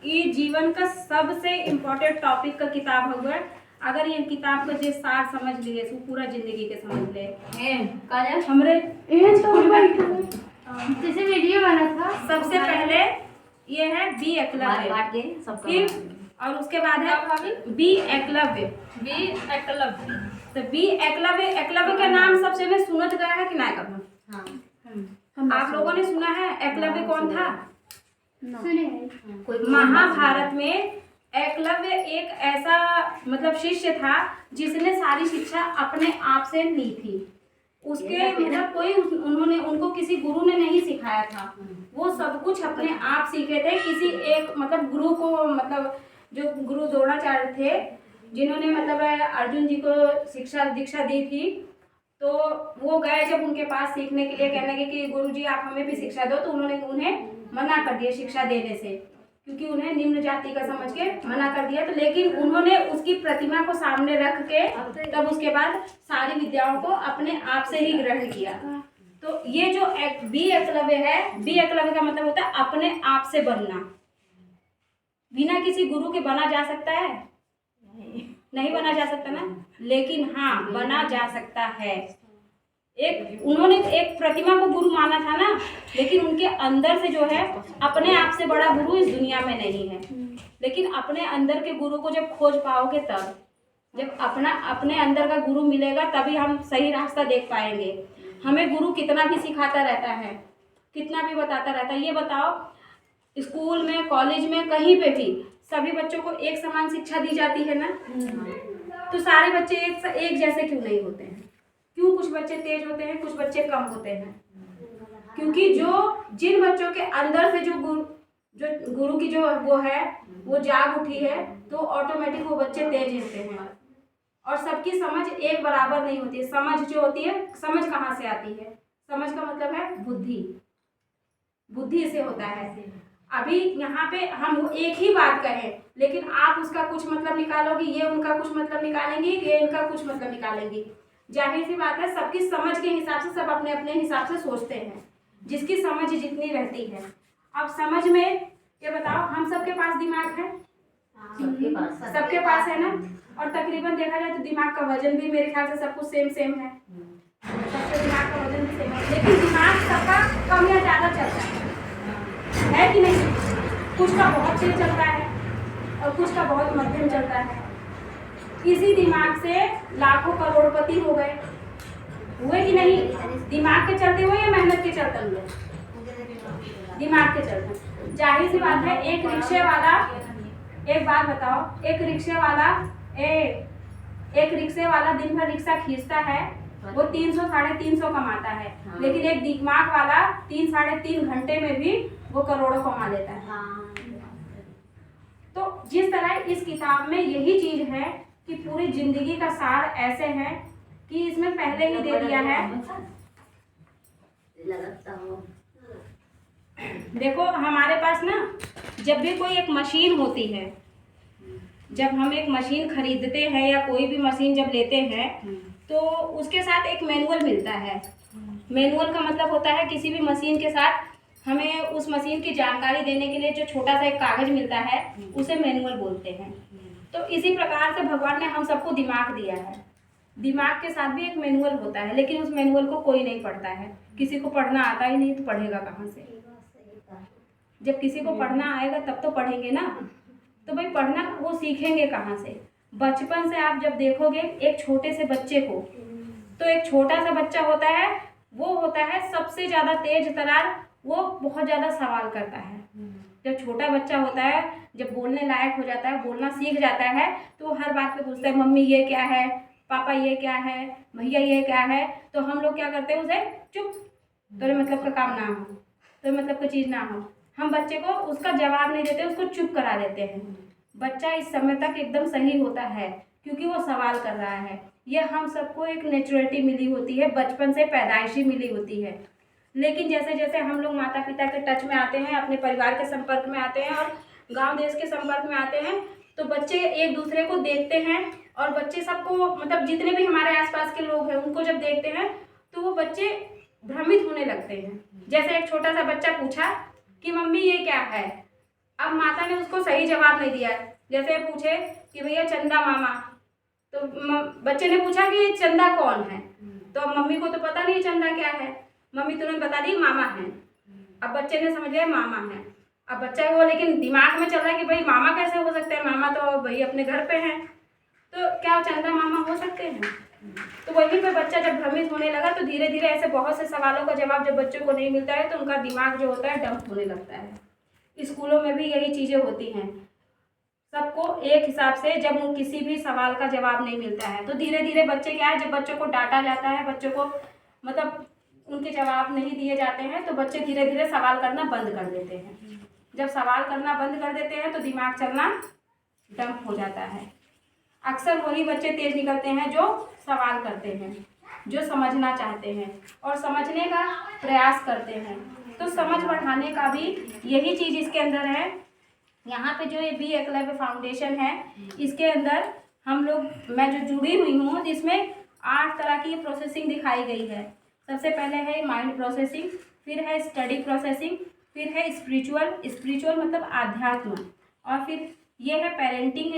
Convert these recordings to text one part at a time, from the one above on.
ये जीवन का सबसे इम्पोर्टेंट टॉपिक का किताब हुआ। अगर ये किताब का जे सार समझ लिए तो पूरा जिंदगी के समझ ले। हमरे जैसे वीडियो बना था। सबसे पहले ये है बी एकलव्य, फिर और उसके बाद है बी एकलव्य। तो बी एकलव्य, एकलव्य का नाम सबसे में सुनत गया है कि ना कभी? आप लोगों ने सुना है एकलव्य कौन था? महाभारत में एकलव्य एक ऐसा मतलब शिष्य था जिसने सारी शिक्षा अपने आप से ली थी। उसके मतलब कोई उन्होंने उनको किसी गुरु ने नहीं सिखाया था, वो सब कुछ अपने आप सीखे थे। किसी एक मतलब गुरु को, मतलब जो गुरु द्रोणाचार्य थे जिन्होंने मतलब अर्जुन जी को शिक्षा दीक्षा दी थी, तो वो गए जब उनके पास सीखने के लिए, कहने लगे कि गुरु जी आप हमें भी शिक्षा दो, तो उन्होंने उन्हें मना कर दिया शिक्षा देने से, क्योंकि उन्हें निम्न जाति का समझ के मना कर दिया। तो लेकिन उन्होंने उसकी प्रतिमा को सामने रख के तब उसके बाद सारी विद्याओं को अपने आप से ही ग्रहण किया। तो ये जो बी एकलव्य है, बी एकलव्य का मतलब होता है अपने आप से बनना। बिना किसी गुरु के बना जा सकता है? नहीं बना जा सकता ना, लेकिन हाँ बना जा सकता है। उन्होंने एक प्रतिमा को गुरु माना था ना, लेकिन उनके अंदर से जो है अपने आप से बड़ा गुरु इस दुनिया में नहीं है। लेकिन अपने अंदर के गुरु को जब खोज पाओगे, तब जब अपने अंदर का गुरु मिलेगा तभी हम सही रास्ता देख पाएंगे। हमें गुरु कितना भी सिखाता रहता है, कितना भी बताता रहता है। ये बताओ, स्कूल में, कॉलेज में, कहीं पे भी सभी बच्चों को एक समान शिक्षा दी जाती है ना? तो सारे बच्चे एक जैसे क्यों नहीं होते हैं? क्यों कुछ बच्चे तेज होते हैं, कुछ बच्चे कम होते हैं? क्योंकि जिन बच्चों के अंदर से जो गुरु की जो वो है वो जाग उठी है, तो ऑटोमेटिक वो बच्चे तेज होते हैं। और सबकी समझ एक बराबर नहीं होती है। समझ जो होती है, समझ कहाँ से आती है? समझ का मतलब है बुद्धि, बुद्धि से होता है। अभी यहाँ पे हम एक ही बात कहें, लेकिन आप उसका कुछ मतलब निकालोगे, ये उनका कुछ मतलब निकालेंगे, ये इनका कुछ मतलब निकालेंगे। जाहिर सी बात है, सबकी समझ के हिसाब से सब अपने अपने हिसाब से सोचते हैं, जिसकी समझ जितनी रहती है। अब समझ में ये बताओ, हम सबके पास दिमाग है? सबके पास है ना? और तकरीबन देखा जाए तो दिमाग का वजन भी मेरे ख्याल से सब कुछ सेम है। सबके दिमाग का वजन भी सेम है, लेकिन दिमाग सबका कम या ज्यादा चलता है कि नहीं? कुछ का बहुत तेज चलता है और कुछ का बहुत मध्यम चलता है। इसी दिमाग से लाखों करोड़पति हो गए, हुए कि नहीं? दिमाग के चलते हुए या मेहनत के चलते हुए? दिमाग के चलते। जाहिर सी बात है, एक रिक्शे वाला, एक बात बताओ, एक रिक्शे वाला दिन भर रिक्शा खींचता है, वो 300 साढ़े 300 कमाता है। हाँ। लेकिन एक दिमाग वाला 3 साढ़े 3 घंटे में भी वो करोड़ों कमा लेता है। हाँ। तो जिस तरह इस किताब में यही चीज है कि पूरी जिंदगी का सार ऐसे है कि इसमें पहले ही दे दिया है। देखो हमारे पास ना, जब भी कोई एक मशीन होती है, जब हम एक मशीन खरीदते हैं या कोई भी मशीन जब लेते हैं, तो उसके साथ एक मैनुअल मिलता है। मैनुअल का मतलब होता है किसी भी मशीन के साथ हमें उस मशीन की जानकारी देने के लिए जो छोटा सा एक कागज मिलता है, उसे मैनुअल बोलते हैं। तो इसी प्रकार से भगवान ने हम सबको दिमाग दिया है। दिमाग के साथ भी एक मैनुअल होता है, लेकिन उस मैनुअल को कोई नहीं पढ़ता है। किसी को पढ़ना आता ही नहीं तो पढ़ेगा कहाँ से? जब किसी को पढ़ना आएगा तब तो पढ़ेंगे ना। तो भाई पढ़ना वो सीखेंगे कहाँ से? बचपन से आप जब देखोगे एक छोटे से बच्चे को, तो एक छोटा सा बच्चा होता है, वो होता है सबसे ज़्यादा तेज तरार, वो बहुत ज़्यादा सवाल करता है। जब छोटा बच्चा होता है, जब बोलने लायक हो जाता है, बोलना सीख जाता है, तो हर बात पे पूछता है, मम्मी ये क्या है, पापा ये क्या है, भैया ये क्या है। तो हम लोग क्या करते हैं, उसे चुप, तेरे मतलब का काम ना हो, तेरे मतलब की चीज़ ना हो। हम बच्चे को उसका जवाब नहीं देते, उसको चुप करा देते हैं। बच्चा इस समय तक एकदम सही होता है क्योंकि वो सवाल कर रहा है। ये हम सबको एक नेचुरलिटी मिली होती है, बचपन से पैदाइशी मिली होती है। लेकिन जैसे जैसे हम लोग माता पिता के टच में आते हैं, अपने परिवार के संपर्क में आते हैं और गांव देश के संपर्क में आते हैं, तो बच्चे एक दूसरे को देखते हैं और बच्चे सबको, मतलब जितने भी हमारे आसपास के लोग हैं उनको जब देखते हैं तो वो बच्चे भ्रमित होने लगते हैं। जैसे एक छोटा सा बच्चा पूछा कि मम्मी ये क्या है, अब माता ने उसको सही जवाब नहीं दिया। जैसे पूछे कि भैया चंदा मामा, तो बच्चे ने पूछा कि चंदा कौन है, तो मम्मी को तो पता नहीं चंदा क्या है, मम्मी तुरंत बता दी मामा है। अब बच्चे ने समझ लिया मामा है। अब बच्चा वो लेकिन दिमाग में चल रहा है कि भाई मामा कैसे हो सकते हैं, मामा तो भाई अपने घर पे हैं, तो क्या चंदा मामा हो सकते हैं। तो वहीं पे बच्चा जब भ्रमित होने लगा तो धीरे धीरे ऐसे बहुत से सवालों का जवाब जब बच्चों को नहीं मिलता है तो उनका दिमाग जो होता है डंप होने लगता है। स्कूलों में भी यही चीज़ें होती हैं। सबको एक हिसाब से जब किसी भी सवाल का जवाब नहीं मिलता है तो धीरे धीरे बच्चे क्या है, जब बच्चों को डांटा जाता है, बच्चों को मतलब उनके जवाब नहीं दिए जाते हैं तो बच्चे धीरे धीरे सवाल करना बंद कर देते हैं। जब सवाल करना बंद कर देते हैं तो दिमाग चलना डंप हो जाता है। अक्सर वही बच्चे तेज निकलते हैं जो सवाल करते हैं, जो समझना चाहते हैं और समझने का प्रयास करते हैं। तो समझ बढ़ाने का भी यही चीज़ इसके अंदर है। यहाँ पे जो ये बी एकलव्य फाउंडेशन है, इसके अंदर हम लोग, मैं जो जुड़ी हुई हूँ, जिसमें 8 तरह की प्रोसेसिंग दिखाई गई है। सबसे पहले है माइंड प्रोसेसिंग, फिर है स्टडी प्रोसेसिंग, फिर है स्पिरिचुअल मतलब आध्यात्म, और फिर ये है पेरेंटिंग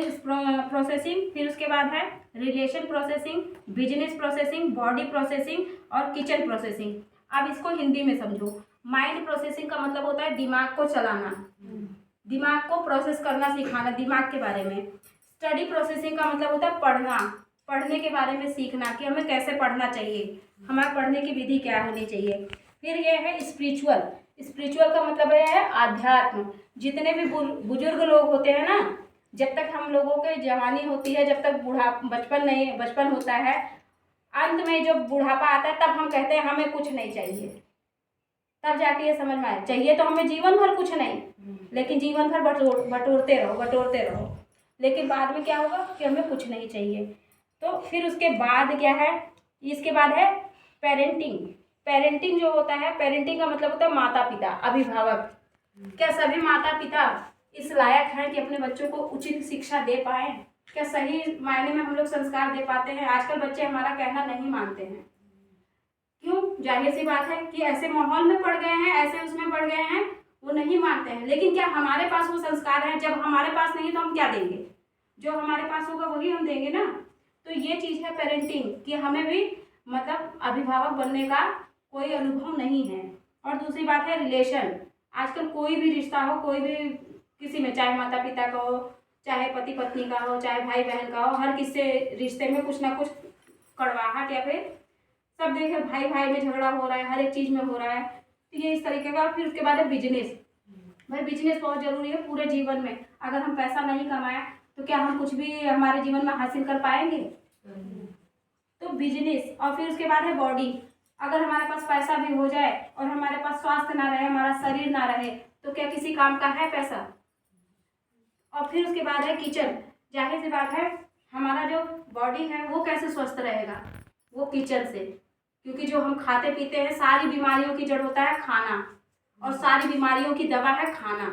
प्रोसेसिंग, फिर उसके बाद है relation processing, business processing, body processing और किचन प्रोसेसिंग। अब इसको हिंदी में समझो। माइंड प्रोसेसिंग का मतलब होता है दिमाग को चलाना, दिमाग को प्रोसेस करना सिखाना, दिमाग के बारे में। स्टडी प्रोसेसिंग का मतलब होता है पढ़ना, पढ़ने के बारे में सीखना कि हमें कैसे पढ़ना चाहिए, हमारे पढ़ने की विधि क्या होनी चाहिए। फिर ये है स्पिरिचुअल का मतलब है आध्यात्म। जितने भी बुजुर्ग लोग होते हैं ना, जब तक हम लोगों के जवानी होती है, जब तक बचपन होता है, अंत में जब बुढ़ापा आता है तब हम कहते हैं हमें कुछ नहीं चाहिए। तब जाके ये समझ में आए, चाहिए तो हमें जीवन भर कुछ नहीं, लेकिन जीवन भर बटोरते रहो, लेकिन बाद में क्या होगा कि हमें कुछ नहीं चाहिए। तो फिर उसके बाद क्या है, इसके बाद है पेरेंटिंग जो होता है, पेरेंटिंग का मतलब होता है माता पिता, अभिभावक। क्या सभी माता पिता इस लायक हैं कि अपने बच्चों को उचित शिक्षा दे पाए? क्या सही मायने में हम लोग संस्कार दे पाते हैं? आजकल बच्चे हमारा कहना नहीं मानते हैं। क्यों? जाहिर सी बात है कि ऐसे माहौल में पड़ गए हैं, ऐसे उसमें पड़ गए हैं, वो नहीं मानते हैं। लेकिन क्या हमारे पास वो संस्कार है? जब हमारे पास नहीं तो हम क्या देंगे? जो हमारे पास होगा वही हम देंगे ना। तो ये चीज़ है पेरेंटिंग, कि हमें भी मतलब अभिभावक बनने का कोई अनुभव नहीं है। और दूसरी बात है रिलेशन। आजकल कोई भी रिश्ता हो, कोई भी किसी में, चाहे माता पिता का हो, चाहे पति पत्नी का हो, चाहे भाई बहन का हो, हर किसी रिश्ते में कुछ ना कुछ कड़वाहट या फिर सब देखे भाई भाई में झगड़ा हो रहा है, हर एक चीज़ में हो रहा है। तो ये इस तरीके का। फिर उसके बाद है बिजनेस। भाई बिजनेस बहुत ज़रूरी है पूरे जीवन में। अगर हम पैसा नहीं कमाएं तो क्या हम कुछ भी हमारे जीवन में हासिल कर पाएंगे? तो बिजनेस। और फिर उसके बाद है बॉडी। अगर हमारे पास पैसा भी हो जाए और हमारे पास स्वास्थ्य ना रहे, हमारा शरीर ना रहे, तो क्या किसी काम का है पैसा? और फिर उसके बाद है किचन। जाहिर सी बात है हमारा जो बॉडी है वो कैसे स्वस्थ रहेगा? वो किचन से, क्योंकि जो हम खाते पीते हैं, सारी बीमारियों की जड़ होता है खाना, और सारी बीमारियों की दवा है खाना।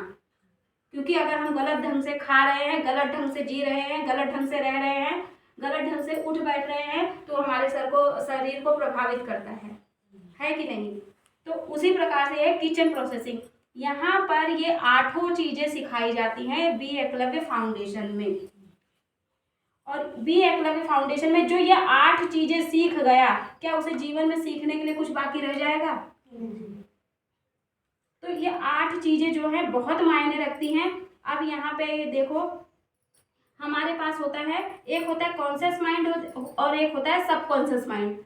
क्योंकि अगर हम गलत ढंग से खा रहे हैं, गलत ढंग से जी रहे हैं, गलत ढंग से रह रहे हैं, गलत ढंग से उठ बैठ रहे हैं, तो हमारे शरीर को प्रभावित करता है कि नहीं? तो उसी प्रकार से है किचन प्रोसेसिंग। यहाँ पर ये 8 चीजें सिखाई जाती हैं बी एकलव्य फाउंडेशन में। और बी एकलव्य फाउंडेशन में जो ये 8 चीजें सीख गया, क्या उसे जीवन में सीखने के लिए कुछ बाकी रह जाएगा? तो ये 8 चीजें जो है बहुत मायने रखती हैं। अब यहाँ पे देखो, हमारे पास होता है, एक होता है कॉन्शियस माइंड और एक होता है सबकॉन्शियस माइंड।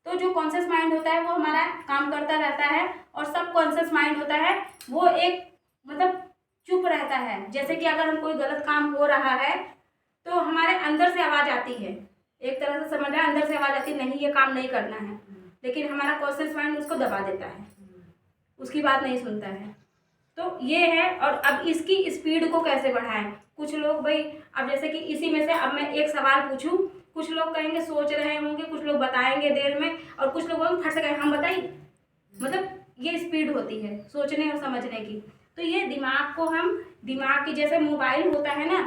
तो जो कॉन्शियस माइंड होता है वो हमारा काम करता रहता है, और सबकॉन्शियस माइंड होता है वो एक मतलब चुप रहता है। जैसे कि अगर हम कोई गलत काम हो रहा है तो हमारे अंदर से आवाज़ आती है, एक तरह से समझ रहे हैं, अंदर से आवाज़ आती है नहीं ये काम नहीं करना है, लेकिन हमारा कॉन्शियस माइंड उसको दबा देता है, उसकी बात नहीं सुनता है। तो ये है। और अब इसकी स्पीड को कैसे बढ़ाएं? कुछ लोग भाई, अब जैसे कि इसी में से अब मैं एक सवाल पूछूं, कुछ लोग कहेंगे सोच रहे होंगे, कुछ लोग बताएंगे देर में, और कुछ लोग फट से कहेंगे हम बताइए। मतलब ये स्पीड होती है सोचने और समझने की। तो ये दिमाग को हम, दिमाग की जैसे मोबाइल होता है ना,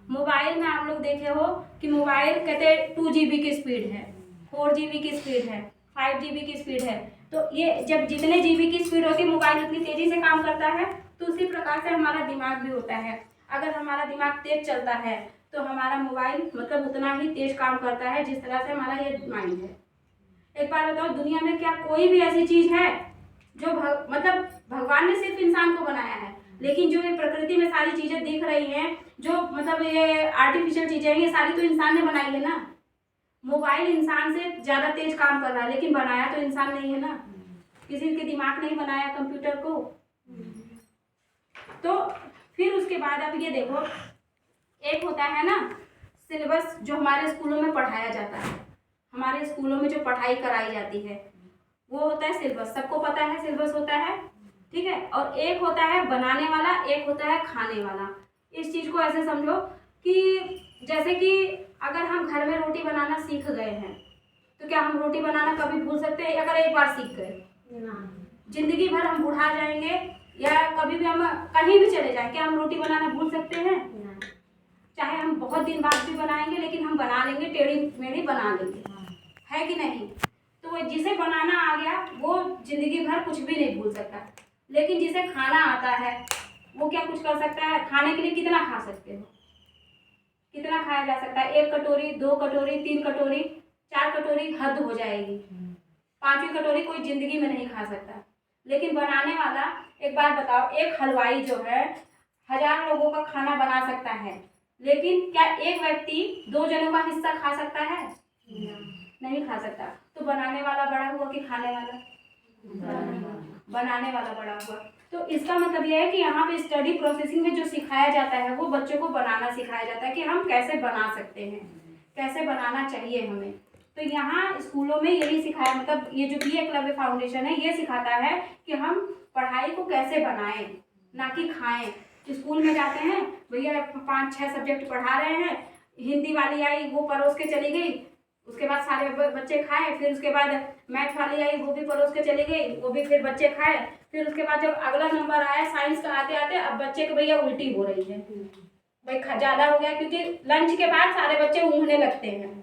मोबाइल में आप लोग देखे हो कि मोबाइल कहते हैं 2 GB की स्पीड है, 4 GB की स्पीड है, 5 GB की स्पीड है। तो ये जब जितने GB की स्पीड होती है मोबाइल उतनी तेज़ी से काम करता है, तो उसी प्रकार से हमारा दिमाग भी होता है। अगर हमारा दिमाग तेज चलता है तो हमारा मोबाइल मतलब उतना ही तेज काम करता है जिस तरह से हमारा ये माइंड है। एक बार बताओ, दुनिया में क्या कोई भी ऐसी चीज है जो मतलब भगवान ने सिर्फ इंसान को बनाया है, लेकिन जो ये प्रकृति में सारी चीजें दिख रही हैं, जो मतलब ये आर्टिफिशियल चीजें हैं, ये सारी तो इंसान ने बनाई है ना। मोबाइल इंसान से ज्यादा तेज काम कर रहा है, लेकिन बनाया तो इंसान नहीं है ना। किसी के दिमाग नहीं बनाया कंप्यूटर को। तो फिर उसके बाद अब ये देखो, एक होता है ना सिलेबस जो हमारे स्कूलों में पढ़ाया जाता है, हमारे स्कूलों में जो पढ़ाई कराई जाती है वो होता है सिलेबस। सबको पता है सिलेबस होता है, ठीक है। और एक होता है बनाने वाला, एक होता है खाने वाला। इस चीज को ऐसे समझो कि जैसे कि अगर हम घर में रोटी बनाना सीख गए हैं तो क्या हम रोटी बनाना कभी भूल सकते हैं? अगर एक बार सीख गए, जिंदगी भर हम बुढ़ा जाएंगे या कभी भी हम कहीं भी चले जाएं, क्या हम रोटी बनाना भूल सकते हैं? चाहे हम बहुत दिन बाद भी बनाएंगे, लेकिन हम बना लेंगे, टेढ़ी मेढ़ी बना लेंगे, है कि नहीं? तो जिसे बनाना आ गया वो जिंदगी भर कुछ भी नहीं भूल सकता, लेकिन जिसे खाना आता है वो क्या कुछ कर सकता है? खाने के लिए कितना खा सकते हो? कितना खाया जा सकता है? 1 कटोरी, 2 कटोरी, 3 कटोरी, 4 कटोरी हद हो जाएगी। 5वीं कटोरी कोई जिंदगी में नहीं खा सकता। लेकिन बनाने वाला, एक बार बताओ, एक हलवाई जो है 1000 लोगों का खाना बना सकता है, लेकिन क्या एक व्यक्ति 2 जनों का हिस्सा खा सकता है? नहीं खा सकता। तो बनाने वाला बड़ा हुआ कि खाने वाला? बनाने वाला बड़ा हुआ। तो इसका मतलब यह है कि यहाँ पे स्टडी प्रोसेसिंग में जो सिखाया जाता है वो बच्चों को बनाना सिखाया जाता है कि हम कैसे बना सकते हैं, कैसे बनाना चाहिए हमें। तो यहाँ स्कूलों में यही सिखाया, मतलब ये जो बी एकलव्य फाउंडेशन है ये सिखाता है कि हम पढ़ाई को कैसे बनाएं, ना कि खाएं। स्कूल में जाते हैं, भैया 5-6 सब्जेक्ट पढ़ा रहे हैं, हिंदी वाली आई वो परोस के चली गई, उसके बाद सारे बच्चे खाए, फिर उसके बाद मैथ वाली आई वो भी परोस के चली गई, वो भी फिर बच्चे खाए, फिर उसके बाद जब अगला नंबर आया साइंस का आते आते अब बच्चे को भैया उल्टी हो रही है, भाई ज़्यादा हो गया, क्योंकि लंच के बाद सारे बच्चे ऊँघने लगते हैं,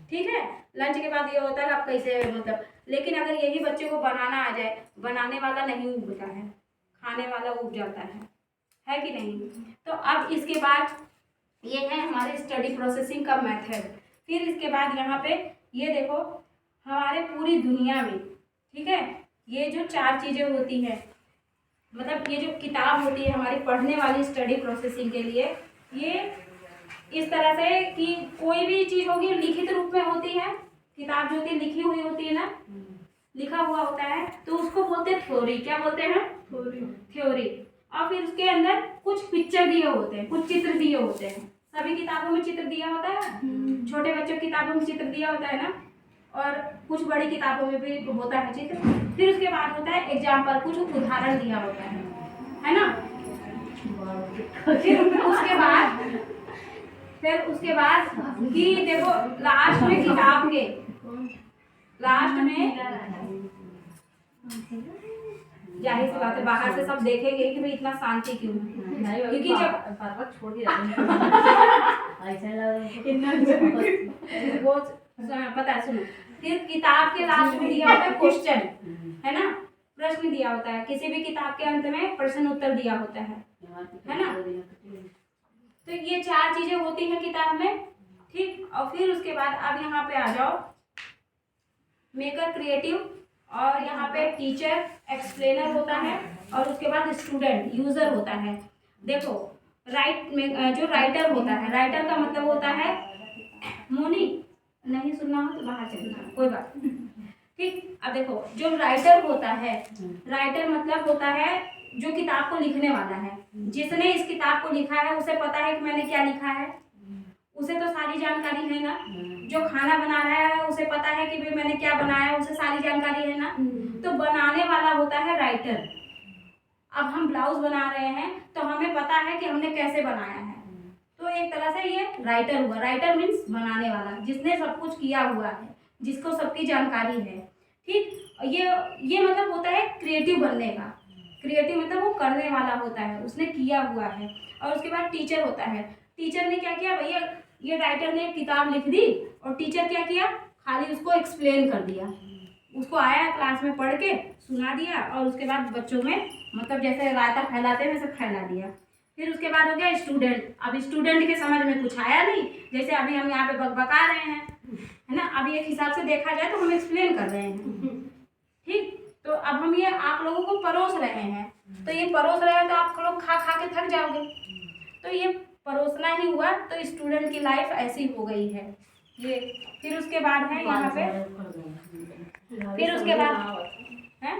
ठीक है। लंच के बाद ये होता है आप कैसे मतलब, लेकिन अगर यही बच्चे को बनाना आ जाए, बनाने वाला नहीं उगता है, खाने वाला उग जाता है कि नहीं? तो अब इसके बाद ये है हमारे स्टडी प्रोसेसिंग का मेथड। फिर इसके बाद यहाँ पे ये देखो, हमारे पूरी दुनिया में, ठीक है, ये जो 4 चीज़ें होती हैं, मतलब ये जो किताब होती है हमारी पढ़ने वाली स्टडी प्रोसेसिंग के लिए, ये इस तरह से कि कोई भी चीज़ होगी लिखित रूप में होती है, किताब जो होती है लिखी हुई होती है ना, लिखा हुआ होता है, तो उसको बोलते हैं थ्योरी। क्या बोलते हैं? थ्योरी। और फिर उसके अंदर कुछ पिक्चर दिए होते हैं, कुछ चित्र दिए होते हैं। सभी किताबों में चित्र दिया होता है, छोटे बच्चों की किताबों में चित्र दिया होता है ना, और कुछ बड़ी किताबों में भी होता है चित्र। फिर उसके बाद होता है एग्जाम्पल, कुछ उदाहरण दिया होता है ना। फिर उसके बाद कि देखो लास्ट में किताब के लास्ट में जाहिर सी बात है बाहर से सब देखेंगे कि भाई इतना शांति क्यों है, क्योंकि जब छोड़ दिया वो पता है, सुनो, फिर किताब के लास्ट में दिया होता है क्वेश्चन, है ना, प्रश्न दिया होता है, किसी भी किताब के अंत में प्रश्न उत्तर दिया होता है ना। तो ये 4 चीजें होती हैं किताब में, ठीक। और फिर उसके बाद अब यहाँ पे आ जाओ, मेकर क्रिएटिव, और यहाँ पे टीचर एक्सप्लेनर होता है, और उसके बाद स्टूडेंट यूजर होता है। देखो राइट में जो राइटर होता है, राइटर का मतलब होता है, मोनी नहीं सुनना हो तो बाहर चलना, कोई बात ठीक। अब देखो जो राइटर होता है, राइटर मतलब होता है जो किताब को लिखने वाला है, जिसने इस किताब को लिखा है उसे पता है कि मैंने क्या लिखा है, उसे तो सारी जानकारी है ना। जो खाना बना रहा है उसे पता है कि भाई मैंने क्या बनाया है, उसे सारी जानकारी है ना। तो बनाने वाला होता है राइटर। अब हम ब्लाउज बना रहे हैं तो हमें पता है कि हमने कैसे बनाया है, तो एक तरह से ये राइटर हुआ। राइटर मीन्स बनाने वाला, जिसने सब कुछ किया हुआ है, जिसको सबकी जानकारी है, ठीक। ये मतलब होता है क्रिएटिव बनने का। क्रिएटिव मतलब वो करने वाला होता है, उसने किया हुआ है। और उसके बाद टीचर होता है। टीचर ने क्या किया भैया, ये राइटर ने एक किताब लिख दी और टीचर क्या किया, खाली उसको एक्सप्लेन कर दिया, उसको आया क्लास में पढ़ के सुना दिया और उसके बाद बच्चों में मतलब जैसे रायता फैलाते हैं वैसे फैला दिया। फिर उसके बाद हो गया स्टूडेंट। अब स्टूडेंट के समझ में कुछ आया नहीं, जैसे अभी हम यहाँ पे बकबका रहे हैं, है ना। अब एक हिसाब से देखा जाए तो हम एक्सप्लेन कर रहे हैं, ठीक। तो अब हम ये आप लोगों को परोस रहे हैं, तो ये परोस रहे हैं तो आप लोग खा खा के थक जाओगे, तो ये परोसना ही हुआ। तो स्टूडेंट की लाइफ ऐसी हो गई है ये। फिर उसके बाद है यहाँ पे, फिर उसके बाद है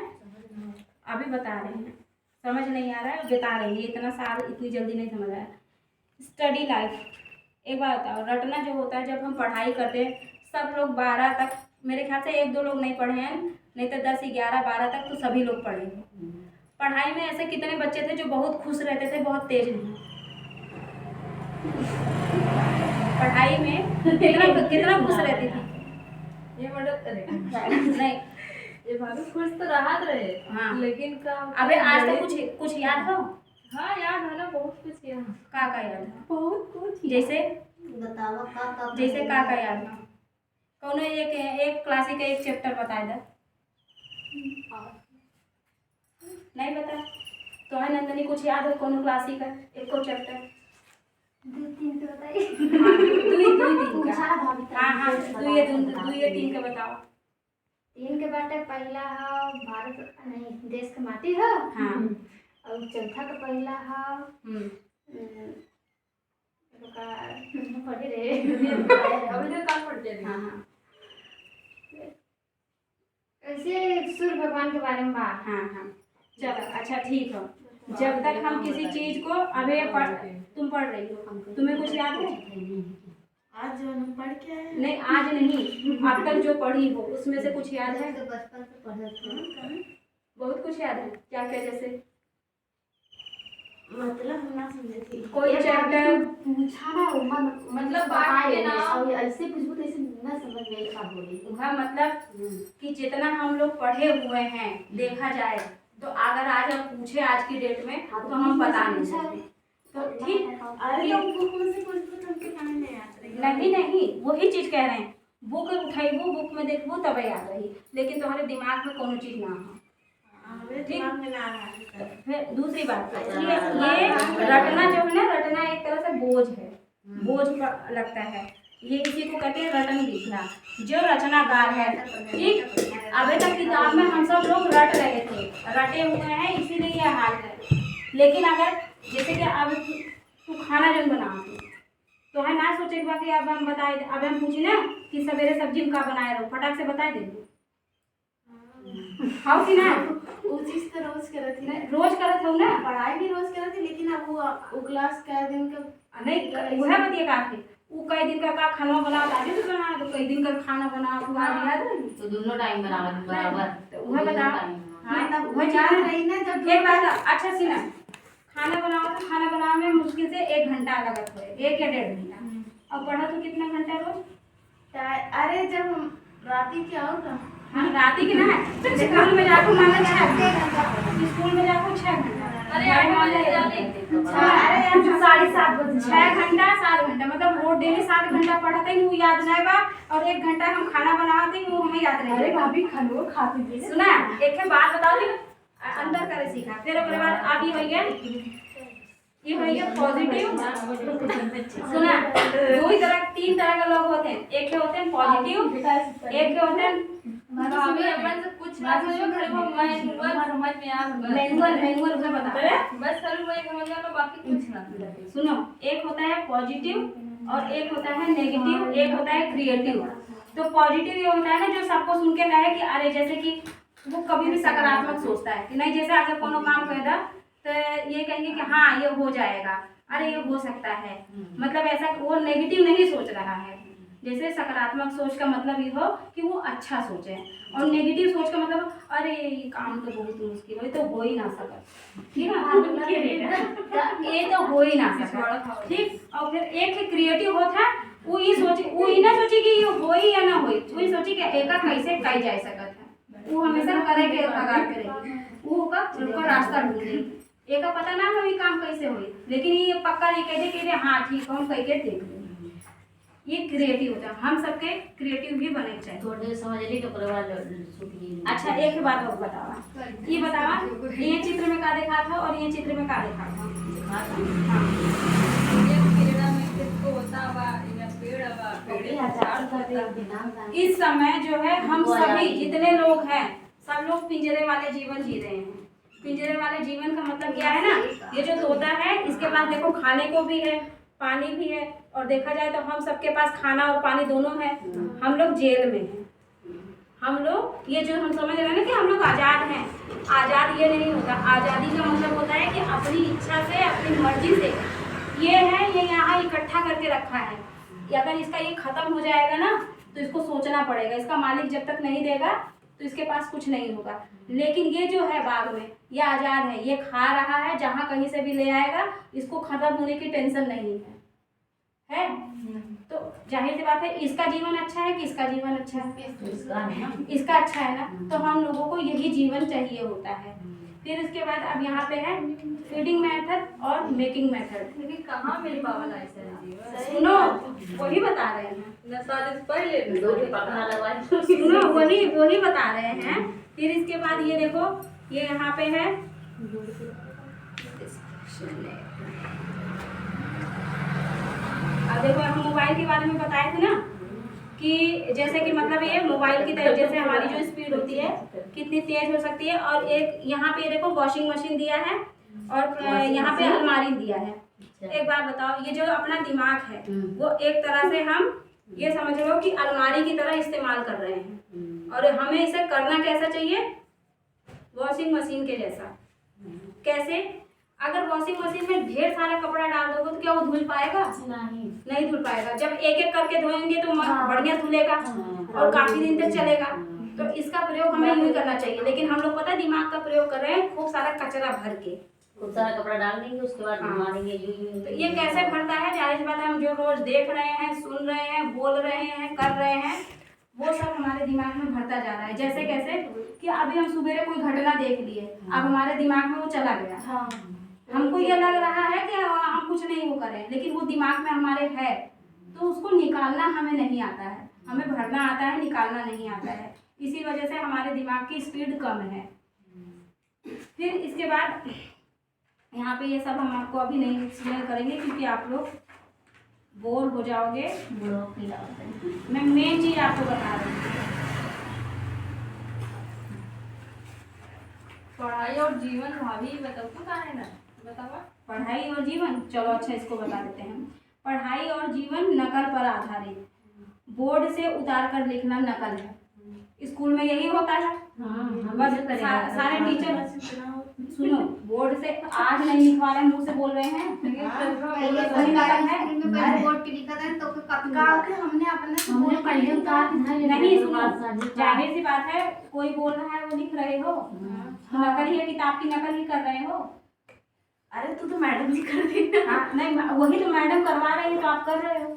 अभी बता रहे हैं, समझ नहीं आ रहा है बता रहे हैं, इतना साल इतनी जल्दी नहीं समझ आया। स्टडी लाइफ, एक बार बताओ, रटना जो होता है जब हम पढ़ाई करते हैं, सब लोग 12 तक, मेरे ख्याल से 1-2 लोग नहीं पढ़े हैं, नहीं तो 10, 11, 12 तक तो सभी लोग पढ़े हैं। पढ़ाई में ऐसे कितने बच्चे थे जो बहुत खुश रहते थे, बहुत तेज नहीं। पढ़ाई में कितना खुश रहती थी ये मदद नहीं, ये भाभी खुश तो राहत रहे। हाँ। लेकिन का अबे आज तक कुछ याद हो? हाँ याद है ना, बहुत कुछ याद। का याद है? बहुत कुछ। जैसे बतावा का जैसे का याद है? कौन एक क्लासिक का एक चैप्टर बता दे। नहीं बता तो है नंदनी, कुछ याद है कौन क्लासिक का एक को चैप्टर? 2-3 के बताइए। दुई सारा भाभी हाँ दुई 3 के बताओ। 3 के बाटे पहला है भारत नहीं देश के माटी है। हाँ। और चौथा का पहला है पढ़े रे अभी तो काम पढ़ते थे। हाँ हाँ ऐसे सूर्य भगवान के बारे में बात। हाँ हाँ चलो अच्छा ठीक है। जब तक हम किसी चीज को अभी तुम पढ़ रही हो, तुम्हें कुछ याद है? आज जो हम पढ़ के आए नहीं आज नहीं, अब तक जो पढ़ी हो उसमें से कुछ याद है? तो बचपन से पढ़े थे। बहुत कुछ याद है। क्या क्या जैसे मतलब हम ना समझे थे कोई चैप्टर पूछा ना मतलब बात के ना और ऐसे पूछो तो ऐसे ना समझ में क्या बोली। वह मतलब कि जितना हम लोग पढ़े हुए हैं देखा जाए तो अगर आज हम पूछे आज की डेट में तो हम बता नहीं सकते। तो ठीक, अरे तो बुक में से कुछ तो हमके कहां नहीं याद रही। नहीं वही चीज कह रहे हैं, बुक उठाइबू बुक में देखबू तब याद रही, लेकिन तुम्हारे दिमाग में कोनो चीज ना हो। हमें दिमाग में ना आ रहा। फिर दूसरी बात ये रटना जो है ना, रटना एक तरह से बोझ है, बोझ लगता है, ये इसी को कहते हैं रटन लिखना। जो रचनाकार है, ठीक, अभी तक किताब में हम सब लोग रट रहे थे, रटे हुए हैं इसीलिए ये हाल है। लेकिन अगर जैसे कि अब तू खाना जब बनाओ तो है ना सोचे कि अब हम बताए, अब हम पूछी ना कि सवेरे सब्जी का बनाए रहो, फटाक से बता दे हाँ कि ना। वो चीज तो रोज करत थी, रोज करत हो ना, पढ़ाई भी रोज करत थी, लेकिन अब वो क्लास का दिन का नहीं वह बतिए का थे वो कई दिन का खाना बना दादी तो बना तो कई दिन का खाना बना तुम्हारी याद है तो दोनों टाइम बराबर बराबर तो वह बता। हाँ तब वह याद रही ना जब एक बात अच्छा सुना, खाना बनाओ तो खाना बनाने में मुश्किल से 1 घंटा लगत है, 1 या 1.5 घंटा। और पढ़ा तो कितना घंटा रोज? अरे जब हम राती के और का हाँ राती की ना स्कूल में जाको मांगा 6 घंटा, स्कूल में जाको 6 घंटा, अरे अरे 7:30 बजे 6 घंटा 7 घंटा मतलब वो डेली 7 घंटा पढ़ाते हैं वो याद नहीं बा, और 1 घंटा हम खाना बनाते हैं वो हमें याद नहीं। अरे भाभी खानो खाती थी सुना एक है बात बताओ कि अंदर करे सीखा। फिर उसके बाद आप ये भैया पॉजिटिव सुना, 3 तरह के लोग होते हैं, एक होते हैं पॉजिटिव, एक होते हैं भाभी अपन से कुछ ना समझो खड़े हो मैं समझ में आ मैनुअल उसे बता बस सर वो एक समझ में बाकी कुछ ना। सुनो, एक होता है पॉजिटिव और एक होता है नेगेटिव, एक होता है क्रिएटिव। तो पॉजिटिव ये होता है ना जो सबको सुन के कहे कि अरे जैसे कि वो कभी भी सकारात्मक सोचता है कि नहीं, जैसे अगर कोनो काम कर दा तो ये कहेंगे कि हाँ ये हो जाएगा, अरे ये हो सकता है, मतलब ऐसा वो नेगेटिव नहीं सोच रहा है। जैसे सकारात्मक सोच का मतलब ये हो कि वो अच्छा सोचे, और नेगेटिव सोच का मतलब अरे ये काम तो बहुत मुश्किल है, तो हो ही ना सका, ठीक है ये तो हो ही ना सका, ठीक। और फिर एक क्रिएटिव होता है वो ये ना सोचे कि ये हो ही या ना हो, वो सोचे कि एका कैसे कई जा सकता है, वो हमेशा करे के कगार पे रही, वो का रास्ता ढूंढे, एका पता ना हो ये काम कैसे हो, लेकिन ये पक्का ये कहते कि हाँ ठीक हम कह के देख लेंगे। ये क्रिएटिव होता है। हम सबके क्रिएटिव भी बने चाहिए। थोड़े समझ ली तो परिवार सुखी। अच्छा एक बात और बतावा, ये बतावा ये चित्र में का देखा था और ये चित्र में का देखा था? हाँ ये पेड़ में किसको होता हुआ या पेड़ हुआ पेड़ इस समय जो है हम सभी जितने लोग हैं सब लोग पिंजरे वाले जीवन जी रहे हैं। पिंजरे वाले जीवन का मतलब क्या है ना, ये जो तोता है इसके पास देखो खाने को भी है, पानी भी है, और देखा जाए तो हम सबके पास खाना और पानी दोनों है। हम लोग जेल में हैं। हम लोग ये जो हम समझ रहे हैं ना कि हम लोग आज़ाद हैं, आज़ाद ये नहीं होता। आज़ादी का मतलब होता है कि अपनी इच्छा से अपनी मर्जी से ये है, ये यहाँ इकट्ठा करके रखा है। अगर इसका ये खत्म हो जाएगा ना तो इसको सोचना पड़ेगा। इसका मालिक जब तक नहीं देगा तो इसके पास कुछ नहीं होगा। लेकिन ये जो है बाग में ये आज़ाद है, ये खा रहा है, जहाँ कहीं से भी ले आएगा, इसको खत्म होने की टेंशन नहीं है। तो जाहिर सी बात है इसका जीवन अच्छा है कि इसका जीवन अच्छा है? इसका अच्छा है ना, तो हम लोगों को यही जीवन चाहिए होता है। फिर इसके बाद अब यहाँ पे है फीडिंग मेथड और मेकिंग मेथड। लेकिन कहाँ मेरे पावन ऐसा जीवन? सुनो वही बता रहे हैं, न शादी से पहले सुनो वही बता रहे हैं। फिर इसके बाद ये देखो ये यहाँ पे है अब देखो हम मोबाइल के बारे में बताए थे ना कि जैसे कि मतलब ये मोबाइल की तरह जैसे हमारी जो स्पीड होती है कितनी तेज हो सकती है। और एक यहाँ पे देखो वॉशिंग मशीन दिया है और यहाँ पे अलमारी दिया है। एक बात बताओ, ये जो अपना दिमाग है वो एक तरह से हम ये समझ लो कि अलमारी की तरह इस्तेमाल कर रहे हैं, और हमें इसे करना कैसा चाहिए? वॉशिंग मशीन के जैसा। कैसे? अगर वॉशिंग मशीन में ढेर सारा कपड़ा डाल दोगे तो क्या वो धुल पाएगा? नहीं धुल पाएगा। जब एक एक करके धोएंगे तो बढ़िया धुलेगा और काफी दिन तक चलेगा। तो इसका प्रयोग हमें यूं ही करना चाहिए। लेकिन हम लोग पता है दिमाग का प्रयोग कर रहे हैं खूब सारा कचरा भर के, खूब सारा कपड़ा डाल देंगे उसके बाद घुमा देंगे। तो ये कैसे भरता है? जाहिर सी बात है हम जो रोज देख रहे हैं, सुन रहे हैं, बोल रहे हैं, कर रहे हैं, वो सब हमारे दिमाग में भरता जा रहा है। जैसे कैसे कि अभी हम सुबह कोई घटना देख लिए, अब हमारे दिमाग में वो चला गया। हमको ये लग रहा है कि हम कुछ नहीं वो करें, लेकिन वो दिमाग में हमारे है, तो उसको निकालना हमें नहीं आता है। हमें भरना आता है, निकालना नहीं आता है। इसी वजह से हमारे दिमाग की स्पीड कम है। फिर इसके बाद यहाँ पे ये सब हम आपको अभी नहीं एक्सप्लेन करेंगे क्योंकि आप लोग बोर हो जाओगे। मैं मेन चीज आपको बता रही हूँ, पढ़ाई और जीवन। भाभी बताओ तो कहाँ है ना, बताओ। पढ़ाई और जीवन, चलो अच्छा इसको बता देते हैं। पढ़ाई और जीवन नकल पर आधारित, बोर्ड से उतार कर लिखना नकल है। स्कूल में यही होता है। बस सारे टीचर सुनो, बोर्ड से आज नहीं लिखवा रहे हैं, मुंह से बोल रहे हैं, वही नकल है। बोर्ड पे लिखा था तो हमने नहीं सुनो, जाहिर सी बात है कोई बोल रहा है वो लिख रहे हो, नकल ही है, किताब की नकल ही कर रहे हो। अरे तू तो मैडम जी कर रही है। हाँ नहीं, वही तो मैडम करवा रही है तो आप कर रहे हो।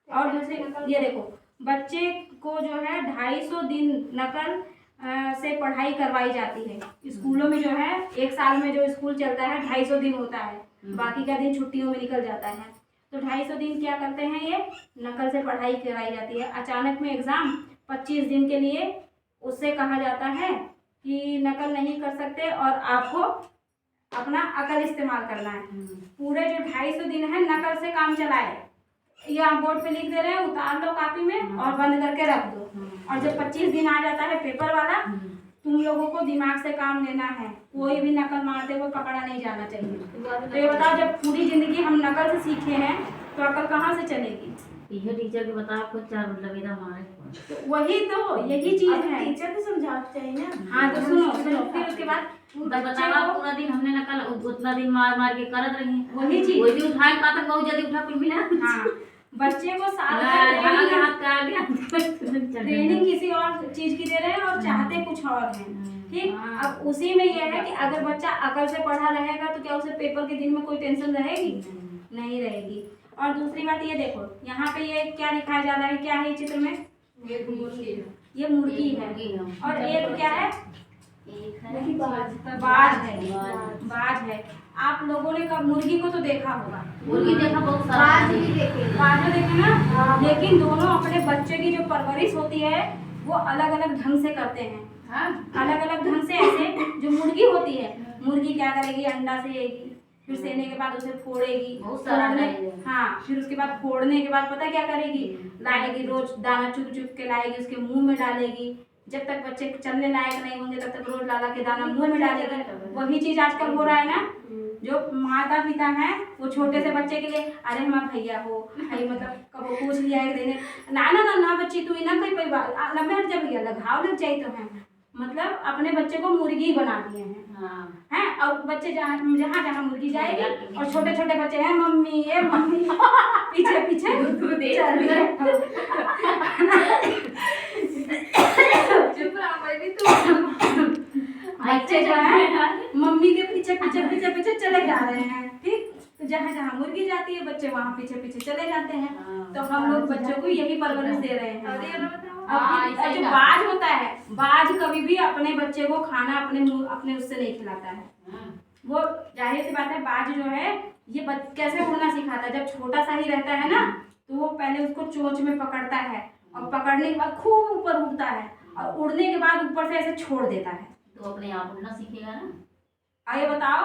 और दूसरी ये देखो, बच्चे को जो है 250 दिन नकल से पढ़ाई करवाई जाती है। स्कूलों में जो है एक साल में जो स्कूल चलता है 250 दिन होता है, बाकी का दिन छुट्टियों में निकल जाता है। तो 250 दिन क्या करते हैं, ये नकल से पढ़ाई कराई जाती है। अचानक में एग्ज़ाम 25 दिन के लिए, उससे कहा जाता है कि नकल नहीं कर सकते और आपको अपना अकल इस्तेमाल करना है। पूरे जो 250 दिन है नकल से काम चलाए, या बोर्ड पे लिख दे रहे हैं, उतार लो कॉपी में और बंद करके रख दो। और जब 25 दिन आ जाता है पेपर वाला, तुम लोगों को दिमाग से काम लेना है। कोई भी नकल मारते हुए पकड़ा नहीं जाना चाहिए। तो ये बताओ, जब पूरी जिंदगी हम नकल से सीखे हैं तो अकल कहाँ से चलेगी? ये टीचर के बता आपको चार मतलब हमारे तो वही तो यही चीज है, टीचर को समझाना चाहिए ना। हाँ तो सुनो फिर उसके बाद बतावा पूरा दिन हमने नकल उतना दिन मार मार के करत रही। वही चीज, वही उठा के पाता बहुत जल्दी उठा कुल मिला। हाँ बच्चे को साल ट्रेनिंग किसी और चीज की दे रहे हैं और चाहते कुछ और हैं। ठीक, अब उसी में यह है कि अगर बच्चा अकल से पढ़ा रहेगा तो क्या उसे पेपर के दिन में कोई टेंशन रहेगी? नहीं रहेगी। और दूसरी बात ये देखो, यहाँ पे ये क्या दिखाया जा रहा है, क्या है ये चित्र में? ये मूर्ति है, ये मूर्ति है। और एक क्या है? एक है बाज है। बाज है। आप लोगों ने कब मुर्गी को तो देखा होगा, मुर्गी देखा बहुत सारा बाज है। भी देखे। बाजू देखे ना, लेकिन दोनों अपने बच्चे की जो परवरिश होती है वो अलग अलग ढंग से करते हैं। हाँ अलग अलग ढंग से ऐसे जो मुर्गी होती है, मुर्गी क्या करेगी, अंडा सेएगी, फिर सेने के बाद उसे फोड़ेगी, बहुत सारा फोड़ने- अंडा है। हाँ, फिर उसके बाद फोड़ने के बाद पता क्या करेगी, लाएगी, रोज दाना चुग चुग के लाएगी, उसके मुंह में डालेगी। जब तक बच्चे चलने लायक नहीं होंगे तब तक रोज ला के दाना मुंह में डालेगी। वही चीज आजकल हो रहा है ना, जो माता पिता हैं वो छोटे से बच्चे के लिए, अरे हमारा भैया हो, भाई मतलब कब पूछ लिया है देने, ना ना ना ना बच्ची तू ना कोई लंबे हट जा भैया, लगाव लग जाए तो है, मतलब अपने बच्चे को मुर्गी बना दिए हैं। हाँ हैं, और बच्चे जहाँ जहाँ जहाँ मुर्गी जाएगी और छोटे छोटे बच्चे हैं मम्मी ये मम्मी पीछे पीछे चल रहे हैं। चुप रहा भाई तू। बच्चे जो है मम्मी के पीछे पीछे पीछे पीछे चले जा रहे हैं, ठीक। तो जहाँ जहाँ मुर्गी जाती है बच्चे वहाँ पीछे पीछे चले जाते हैं। तो हम लोग बच्चों को यही परवरिश दे रहे हैं। और ये ना बताओ। हाँ, अब ऐसा ही जो था। बाज होता है, बाज कभी भी अपने बच्चे को खाना अपने उससे नहीं खिलाता है। वो जाहिर सी बात है, बाज जो है ये कैसे उड़ना सिखाता है, जब छोटा सा ही रहता है ना तो वो पहले उसको चोंच में पकड़ता है और पकड़ने के बाद खूब ऊपर उड़ता है और उड़ने के बाद ऊपर से ऐसे छोड़ देता है। तो अपने आप उड़ना सीखेगा ना। आइए बताओ,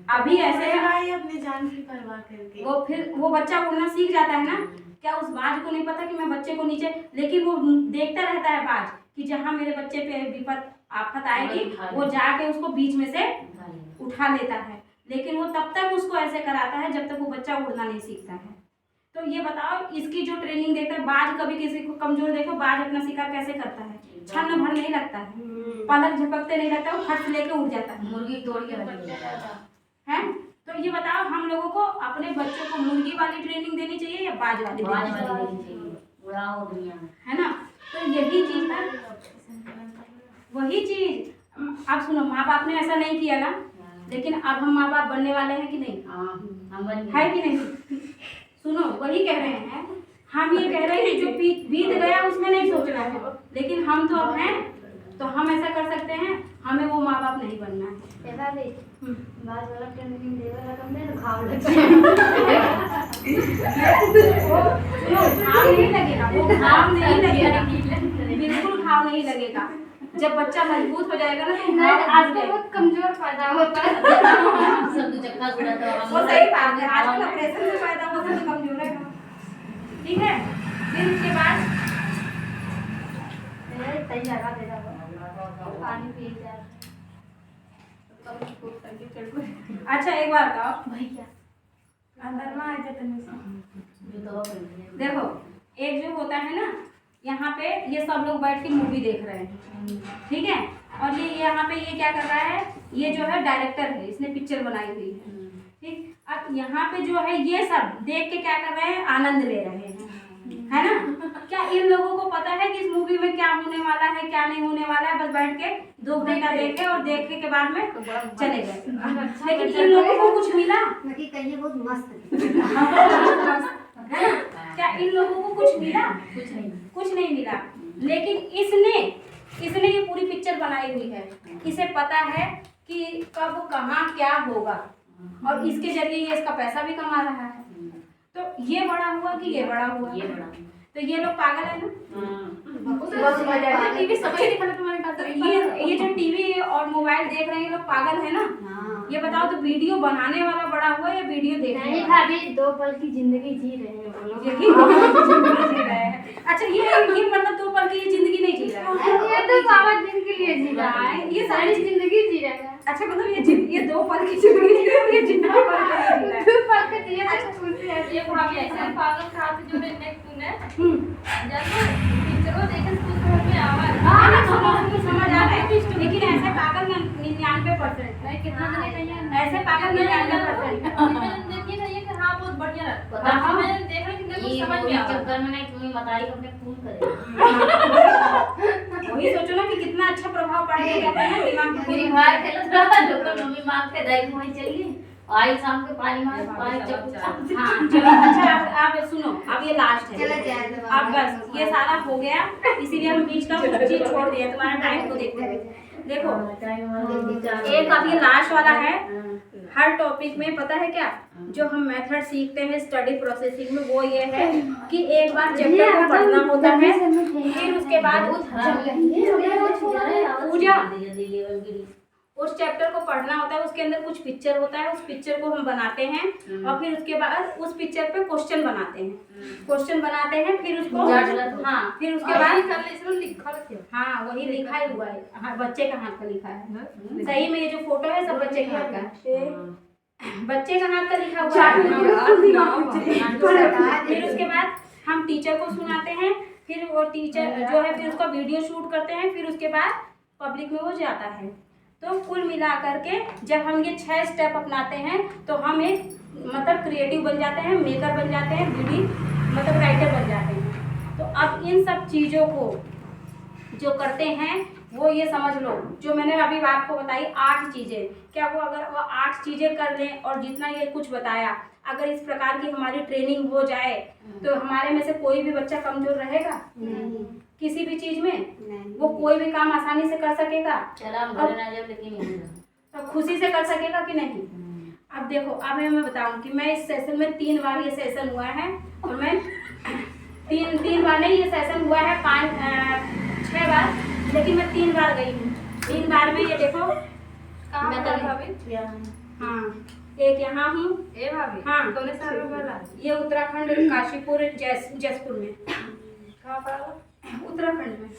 अभी ऐसे अपनी जान की परवाह करके वो फिर वो बच्चा उड़ना सीख जाता है ना, क्या उस बाज को नहीं पता कि मैं बच्चे को नीचे, लेकिन वो देखता रहता है बाज कि जहाँ मेरे बच्चे पे विपत आफत आएगी वो जाके उसको बीच में से उठा लेता है। लेकिन वो तब तक उसको ऐसे कराता है जब तक वो बच्चा उड़ना नहीं सीखता है। तो ये बताओ, इसकी जो ट्रेनिंग देखता है, बाज कभी किसी को कमजोर देखो, बाज अपना शिकार कैसे करता है, छन्न भर नहीं लगता है, पलक झपकते नहीं लगता, वो फट लेके उड़ जाता है। मुर्गी तोड़ के रख दिया। हैं? तो ये बताओ, हम लोगों को अपने बच्चों को मुर्गी वाली ट्रेनिंग देनी चाहिए या बाज वाली बाज देनी वाली चाहिए, देनी चाहिए, उड़ाओ दुनिया में। है ना। तो यही चीज है, वही चीज। अब सुनो, माँ बाप ने ऐसा नहीं किया ना, लेकिन अब हम माँ बाप बनने वाले हैं कि नहीं, हाँ हम बन है गए। कि नहीं। सुनो, वही कह रहे हैं, हम ये कह रहे हैं कि जो बीत गया उसमें नहीं सोचना है, लेकिन हम तो अब हैं, तो हम ऐसा कर सकते हैं, हमें वो माँ बाप नहीं बनना है। ऐसा भी बाज वाला ट्रेनिंग दे वाला कम नहीं तो घाव लग जाए। सुनो, घाव नहीं लगेगा, वो घाव नहीं लगेगा, बिल्कुल घाव नहीं लगेगा। जब बच्चा मजबूत हो जाएगा ना तो नहीं, घाव आजकल बहुत कमजोर पैदा होता है। सब तो चक्का जुड़ा था हम। वो सही बात है, आजकल ऑपरेशन में पैदा होता तो कमजोर है। ठीक है, फिर उसके बाद सही लगा देगा पानी पी जा। अच्छा एक बार बताओ भैया अंदर में आ जाते हैं। जो दवा कर दिया। देखो, एक जो होता है ना, यहाँ पे ये सब लोग बैठ के मूवी देख रहे हैं, ठीक है, और ये यहाँ पे ये क्या कर रहा है, ये जो है डायरेक्टर है, इसने पिक्चर बनाई हुई है, ठीक। अब यहाँ पे जो है ये सब देख के क्या कर रहे हैं, आनंद ले रहे हैं, है ना। क्या इन लोगों को पता है कि इस मूवी में क्या होने वाला है क्या नहीं होने वाला है, बस बैठ के 2 घंटा देखे और देखने के बाद में चले गए। लेकिन इन लोगों को कुछ मिला, नकी कहिए बहुत मस्त है ना। क्या इन लोगों को कुछ मिला, कुछ नहीं मिला। लेकिन इसने ये पूरी पिक्चर बनाई हुई है, इसे पता है कि कब कहाँ क्या होगा, और इसके जरिए ये इसका पैसा भी कमा रहा है। तो ये बड़ा हुआ कि ये बड़ा हुआ, ये बड़ा। तो ये लोग पागल है ना। टीवी सबसे दिखाना तुम्हारे पास तो ये जो टीवी और मोबाइल देख रहे हैं ये लोग पागल है ना। ये बताओ, तो वीडियो बनाने वाला बड़ा हुआ या वीडियो देखने नहीं वाला? भाभी 2 पल की जिंदगी जी रहे हैं वो लोग। यही जिंदगी जी रहे हैं। अच्छा, ये मतलब 2 पल की ये जिंदगी नहीं जी रहा है, ये तो सारा दिन के लिए जी रहा है, ये सारी जिंदगी जी रहा है। अच्छा मतलब ये 2 पल की जिंदगी जी रहा है, ये जिंदगी पल का नहीं जी रहा है। 2 पल के जिए तो खुशी है। ये भाभी ऐसा पागल खाते जो ने तूने हम्म। जब पिक्चरों देखे तो घर में आवाज हाँ ना, समझ आ रहा है, लेकिन ऐसे पागल 99% नहीं कितना जने नहीं है ऐसे पागल 99%। मैंने देखी था ये कि हाँ बहुत बढ़िया रहा। पता है। मैंने देखा कि मेरे ये को समझ मूवी में आया चक्कर में नहीं तुम्हें मतारी अपने खून करे। वही सोचो ना कि कितना अच्छा प्रभाव पड़ेगा, कहते हैं ना दिमाग पे। फ्री फायर खेलत रहा, लोग मम्मी मांग के दाई वहीं चली आई, शाम के पानी मांग पानी चप्पू। हाँ चलो, अच्छा आप सुनो, अब ये लास्ट है, चलो जाए तो अब बस ये सारा हो गया, इसीलिए हम बीच का कुछ चीज छोड़ दिया तुम्हारा टाइम को देखते हुए। देखो, एक अब ये लास्ट वाला है, हर टॉपिक में पता है क्या, जो हम मेथड सीखते हैं स्टडी प्रोसेसिंग में, वो ये है कि एक बार चैप्टर को पढ़ना होता है, फिर उसके बाद पूजा उस चैप्टर को पढ़ना होता है, उसके अंदर कुछ पिक्चर होता है, उस पिक्चर को हम बनाते हैं और फिर उसके बाद उस पिक्चर पे क्वेश्चन बनाते हैं, फिर उसको हाँ फिर उसके बाद हाँ वही लिखा ही हुआ है, हाँ बच्चे का हाथ का लिखा है, सही में ये जो फोटो है सब बच्चे के हाथ का है, बच्चे का हाथ का लिखा हुआ है। फिर उसके बाद हम टीचर को सुनाते हैं, फिर वो टीचर जो है फिर उसका वीडियो शूट करते हैं, फिर उसके बाद पब्लिक में वो जाता है। तो कुल मिला करके जब हम ये 6 स्टेप अपनाते हैं तो हम एक मतलब क्रिएटिव बन जाते हैं, मेकर बन जाते हैं, वीडियो मतलब राइटर बन जाते हैं। तो अब इन सब चीज़ों को जो करते हैं वो ये समझ लो, जो मैंने अभी आपको बताई 8 चीज़ें, क्या वो अगर वो 8 चीज़ें कर लें और जितना ये कुछ बताया, अगर इस प्रकार की हमारी ट्रेनिंग हो जाए तो हमारे में से कोई भी बच्चा कमजोर रहेगा किसी भी चीज़ में, वो कोई भी काम आसानी से कर सकेगा तो खुशी से कर सकेगा कि नहीं। अब देखो, अब मैं बताऊं कि मैं इस सेशन में 3 बार ये सेशन हुआ है और मैं तीन बार नहीं, ये सेशन हुआ है 6 बार, लेकिन मैं 3 बार गई हूँ। 3 बार में ये देखो हाँ एक यहाँ हूँ हाँ ये उत्तराखंड काशीपुर जसपुर में, उत्तराखंड में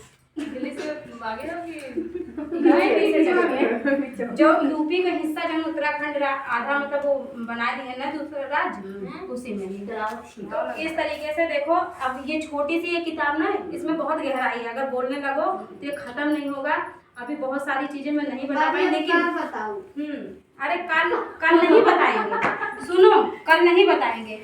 जो यूपी का हिस्सा जो उत्तराखंड आधा मतलब वो बना दिए ना दूसरा राज्य, उसी में। तो इस तरीके से देखो, अब ये छोटी सी ये किताब ना, इसमें बहुत गहराई है, अगर बोलने लगो तो ये खत्म नहीं होगा। अभी बहुत सारी चीजें मैं नहीं बता पाई, लेकिन अरे कल नहीं बताएंगे, सुनो कल नहीं बताएंगे।